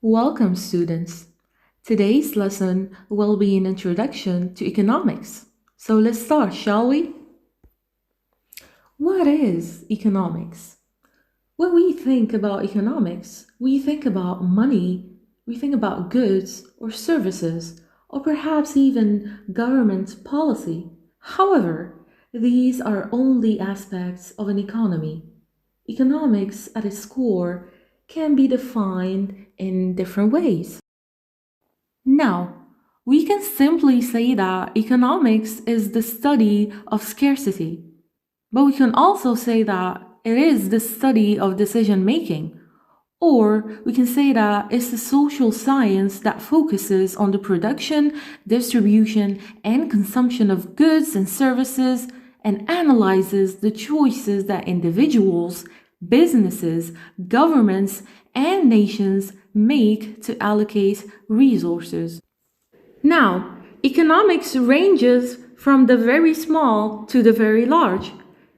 Welcome, students. Today's lesson will be an introduction to economics. So let's start, shall we? What is economics? When we think about economics, we think about money, we think about goods or services, or perhaps even government policy. However, these are only aspects of an economy. Economics, at its core, can be defined in different ways. Now, we can simply say that economics is the study of scarcity, but we can also say that it is the study of decision making, or we can say that it's a social science that focuses on the production, distribution, and consumption of goods and services and analyzes the choices that individuals, businesses, governments, and nations make to allocate resources. Now, economics ranges from the very small to the very large.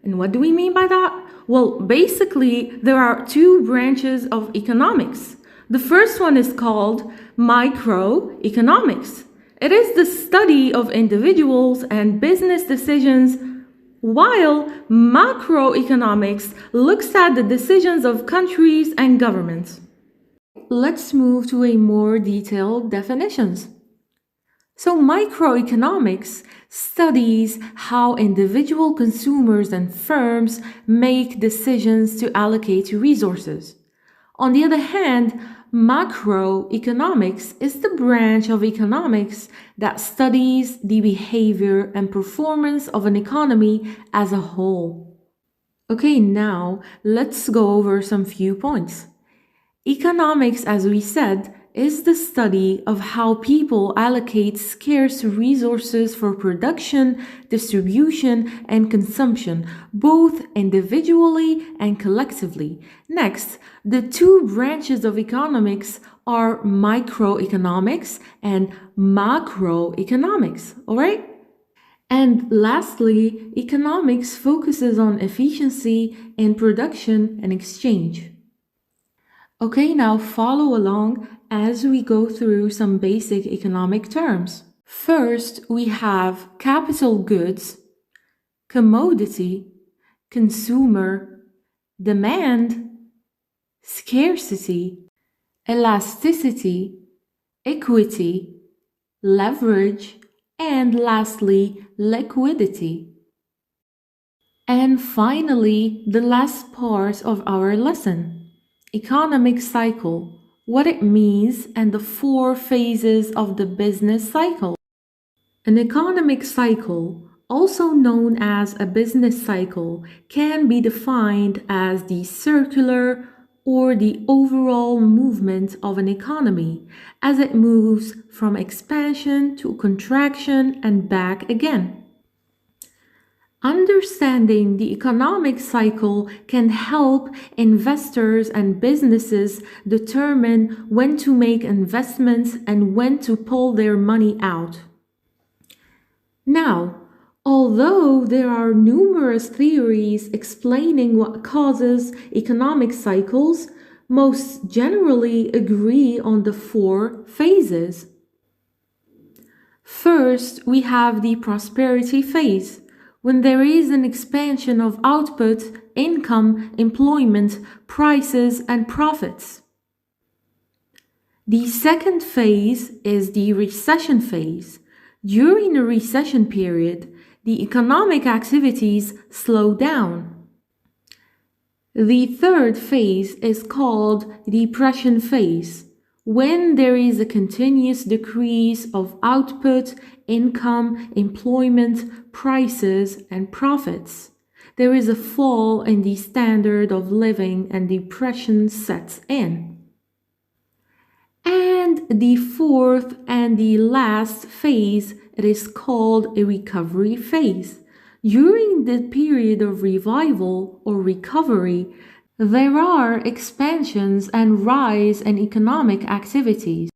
And what do we mean by that? Well, basically, there are two branches of economics. The first one is called microeconomics. It is the study of individuals and business decisions, while macroeconomics looks at the decisions of countries and governments. Let's move to a more detailed definitions. So microeconomics studies how individual consumers and firms make decisions to allocate resources. On the other hand, macroeconomics is the branch of economics that studies the behavior and performance of an economy as a whole. Okay, now let's go over some few points. Economics, as we said, is the study of how people allocate scarce resources for production, distribution, and consumption, both individually and collectively. Next, the two branches of economics are microeconomics and macroeconomics, all right? And lastly, economics focuses on efficiency in production and exchange. Okay, now follow along as we go through some basic economic terms. First, we have capital goods, commodity, consumer, demand, scarcity, elasticity, equity, leverage, and lastly, liquidity. And finally, the last part of our lesson. Economic cycle, what it means, and the four phases of the business cycle. An economic cycle, also known as a business cycle, can be defined as the circular or the overall movement of an economy as it moves from expansion to contraction and back again. Understanding the economic cycle can help investors and businesses determine when to make investments and when to pull their money out. Now, although there are numerous theories explaining what causes economic cycles, most generally agree on the four phases. First, we have the prosperity phase, when there is an expansion of output, income, employment, prices, and profits. The second phase is the recession phase. During a recession period, the economic activities slow down. The third phase is called depression phase, when there is a continuous decrease of output, income, employment, prices, and profits. There is a fall in the standard of living and depression sets in. And the fourth and the last phase, it is called a recovery phase. During the period of revival or recovery, there are expansions and rise in economic activities.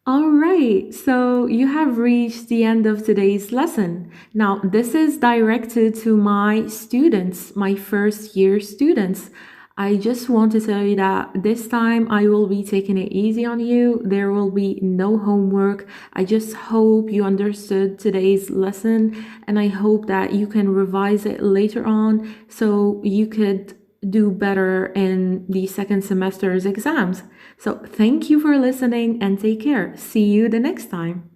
All right, so you have reached the end of today's lesson. Now, this is directed to my students, my first year students. I just want to tell you that this time I will be taking it easy on you. There will be no homework. I just hope you understood today's lesson, and I hope that you can revise it later on so you could do better in the second semester's exams. So thank you for listening and take care. See you the next time.